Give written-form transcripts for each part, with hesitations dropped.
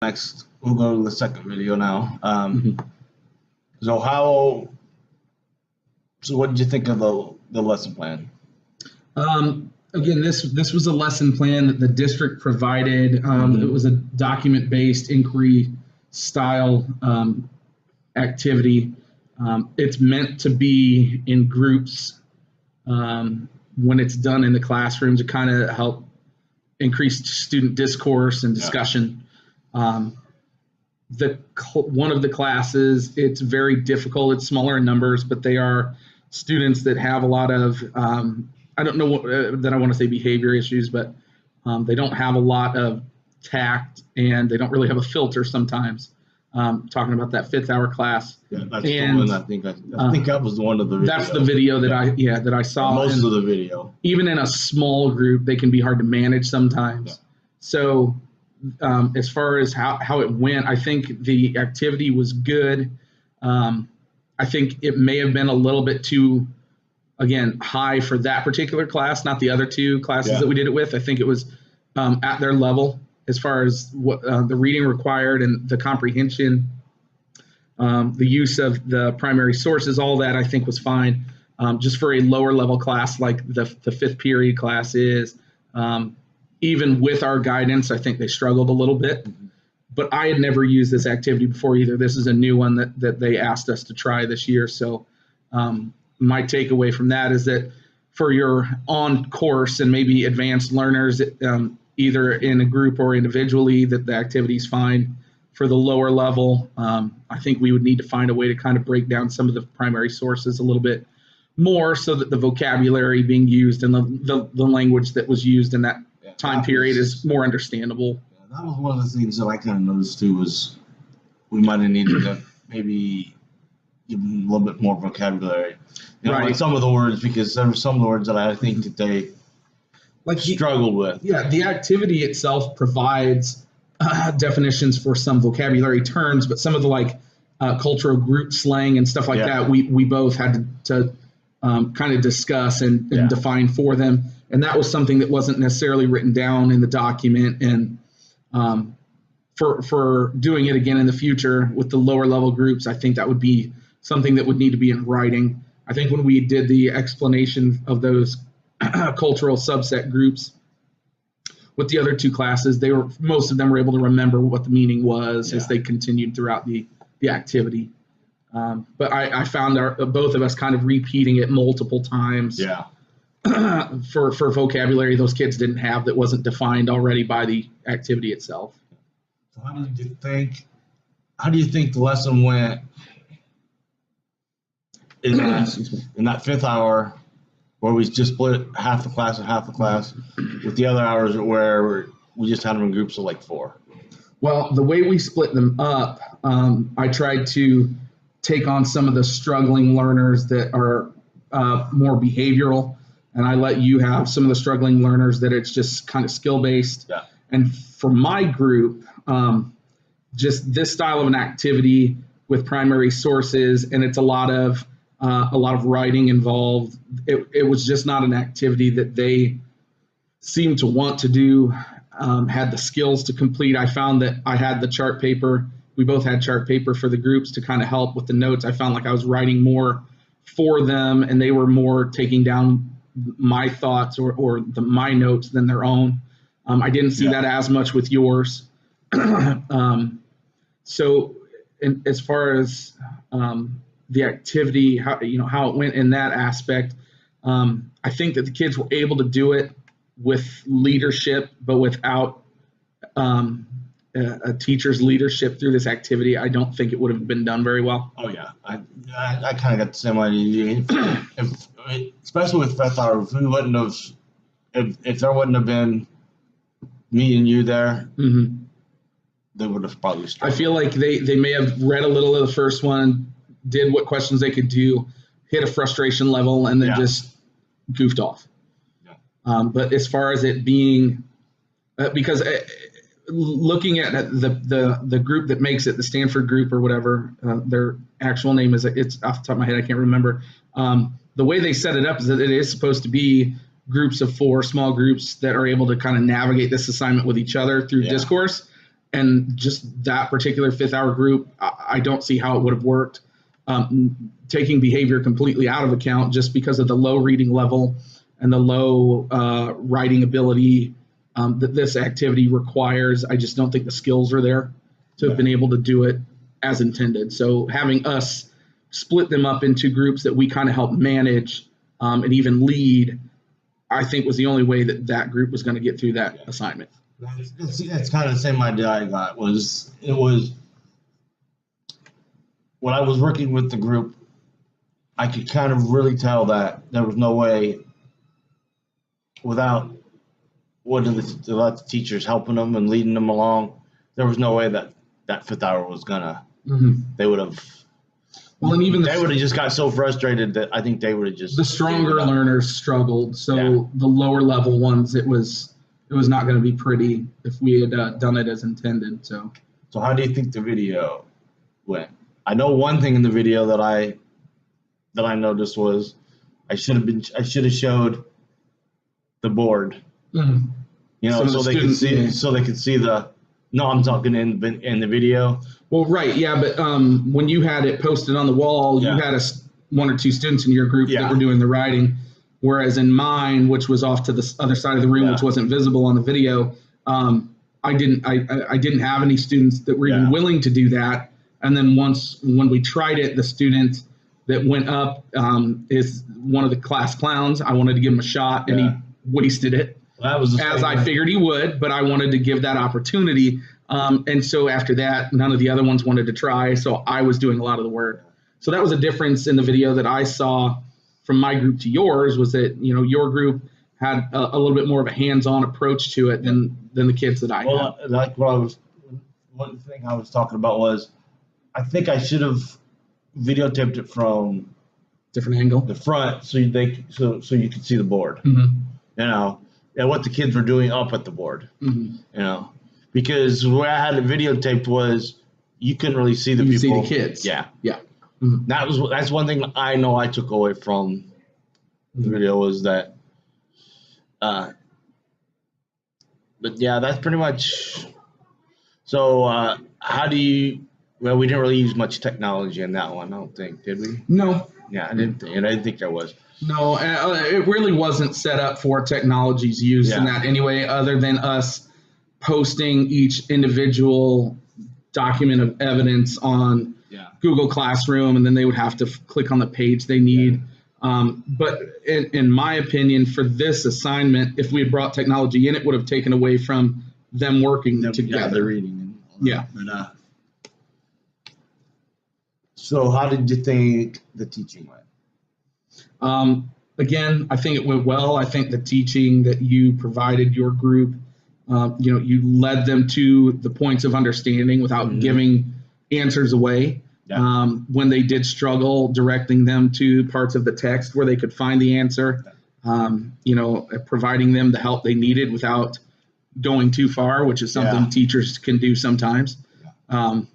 Next, we'll go to the second video now. So what did you think of the lesson plan? Again, this was a lesson plan that the district provided. It was a document-based inquiry style activity. It's meant to be in groups when it's done in the classroom to kind of help increase student discourse and discussion. One of the classes, it's very difficult. It's smaller in numbers, but they are students that have a lot of, I don't know that I want to say behavior issues, but they don't have a lot of tact and they don't really have a filter sometimes. Talking about that 5th hour class. Yeah, that's the one I think that was one of the videos. That's the video that I saw. Most of the video. Even in a small group, they can be hard to manage sometimes. Yeah. So as far as how it went, I think the activity was good. I think it may have been a little bit too, again, high for that particular class, not the other two classes that we did it with. I think it was at their level as far as what the reading required and the comprehension, the use of the primary sources, all that I think was fine. Just for a lower level class like the 5th period class is, even with our guidance, I think they struggled a little bit. But I had never used this activity before either. This is a new one that they asked us to try this year. So my takeaway from that is that for your on course and maybe advanced learners, either in a group or individually, that the activity is fine. For the lower level, I think we would need to find a way to kind of break down some of the primary sources a little bit more so that the vocabulary being used and the language that was used in that time period is more understandable. That was one of the things that I kind of noticed too, was we might have needed to maybe give them a little bit more vocabulary. Like some of the words, because there were some of the words that I think that they struggled with. Yeah, the activity itself provides definitions for some vocabulary terms, but some of the cultural group slang and stuff like that, we both had to kind of discuss and define for them. And that was something that wasn't necessarily written down in the document. And for doing it again in the future with the lower level groups, I think that would be something that would need to be in writing. I think when we did the explanation of those cultural subset groups with the other two classes, most of them were able to remember what the meaning was as they continued throughout the activity. But I found both of us kind of repeating it multiple times. For vocabulary those kids didn't have that wasn't defined already by the activity itself. So how do you think the lesson went in that 5th hour where we just split half the class and half the class, with the other hours where we just had them in groups of 4? Well, the way we split them up, I tried to take on some of the struggling learners that are more behavioral, and I let you have some of the struggling learners that it's just kind of skill-based. Yeah. And for my group, just this style of an activity with primary sources, and it's a lot of writing involved. It was just not an activity that they seemed to want to do, had the skills to complete. I found that I had the chart paper. We both had chart paper for the groups to kind of help with the notes. I found like I was writing more for them, and they were more taking down my thoughts or my notes than their own. I didn't see that as much with yours. So as far as the activity, how it went in that aspect, I think that the kids were able to do it with leadership, but without a teacher's leadership through this activity, I don't think it would have been done very well. Oh yeah, I kind of got the same idea. Especially with 5th hour, if we wouldn't have, if there wouldn't have been me and you there, they would have probably struggled. I feel like they may have read a little of the first one, did what questions they could do, hit a frustration level, and then just goofed off. Yeah. But as far as it being, because looking at the group that makes it, the Stanford group or whatever, their actual name is, it's off the top of my head, I can't remember. The way they set it up is that it is supposed to be groups of 4, small groups that are able to kind of navigate this assignment with each other through discourse. And just that particular 5th hour group, I don't see how it would have worked. Taking behavior completely out of account just because of the low reading level and the low writing ability that this activity requires, I just don't think the skills are there to have been able to do it as intended. So having us split them up into groups that we kind of help manage and even lead, I think was the only way that that group was going to get through that assignment. That's kind of the same idea I got. It was when I was working with the group, I could kind of really tell that there was no way without one of the teachers helping them and leading them along, there was no way that 5th hour was gonna. They would have. Well, and even they would have just got so frustrated that I think they would have just. The stronger learners struggled, so the lower level ones, it was not going to be pretty if we had done it as intended. So how do you think the video went? I know one thing in the video that I noticed was I should have showed the board. You know, so they could see the. No, I'm talking in the video. Well, right, yeah, but when you had it posted on the wall, you had one or two students in your group that were doing the writing, whereas in mine, which was off to the other side of the room, which wasn't visible on the video, I didn't have any students that were even willing to do that. And then when we tried it, the student that went up is one of the class clowns. I wanted to give him a shot, and he wasted it. That was as I figured he would, but I wanted to give that opportunity. And so after that, none of the other ones wanted to try, so I was doing a lot of the work. So that was a difference in the video that I saw from my group to yours, was that, you know, your group had a little bit more of a hands-on approach to it than the kids that I had. Well, like one thing I was talking about was, I think I should have videotaped it from different angle, the front, so you could see the board. You know. And what the kids were doing up at the board, you know, because the way I had it videotaped was you couldn't really see the people. You see the kids. Yeah. That's one thing I know I took away from the video was that. But yeah, that's pretty much. So how do you? Well, we didn't really use much technology in that one, I don't think, did we? No. Yeah, I didn't think there was. No, it really wasn't set up for technologies used in that anyway, other than us posting each individual document of evidence on Google Classroom, and then they would have to click on the page they need. But in my opinion, for this assignment, if we had brought technology in, it would have taken away from them working together. Yeah, the reading. But, so how did you think the teaching went? Again, I think it went well. I think the teaching that you provided your group, you led them to the points of understanding without giving answers away. When they did struggle, directing them to parts of the text where they could find the answer, providing them the help they needed without going too far, which is something teachers can do sometimes. I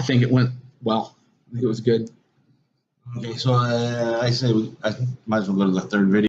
think it went well. I think it was good. Okay, so I say I might as well go to the third video.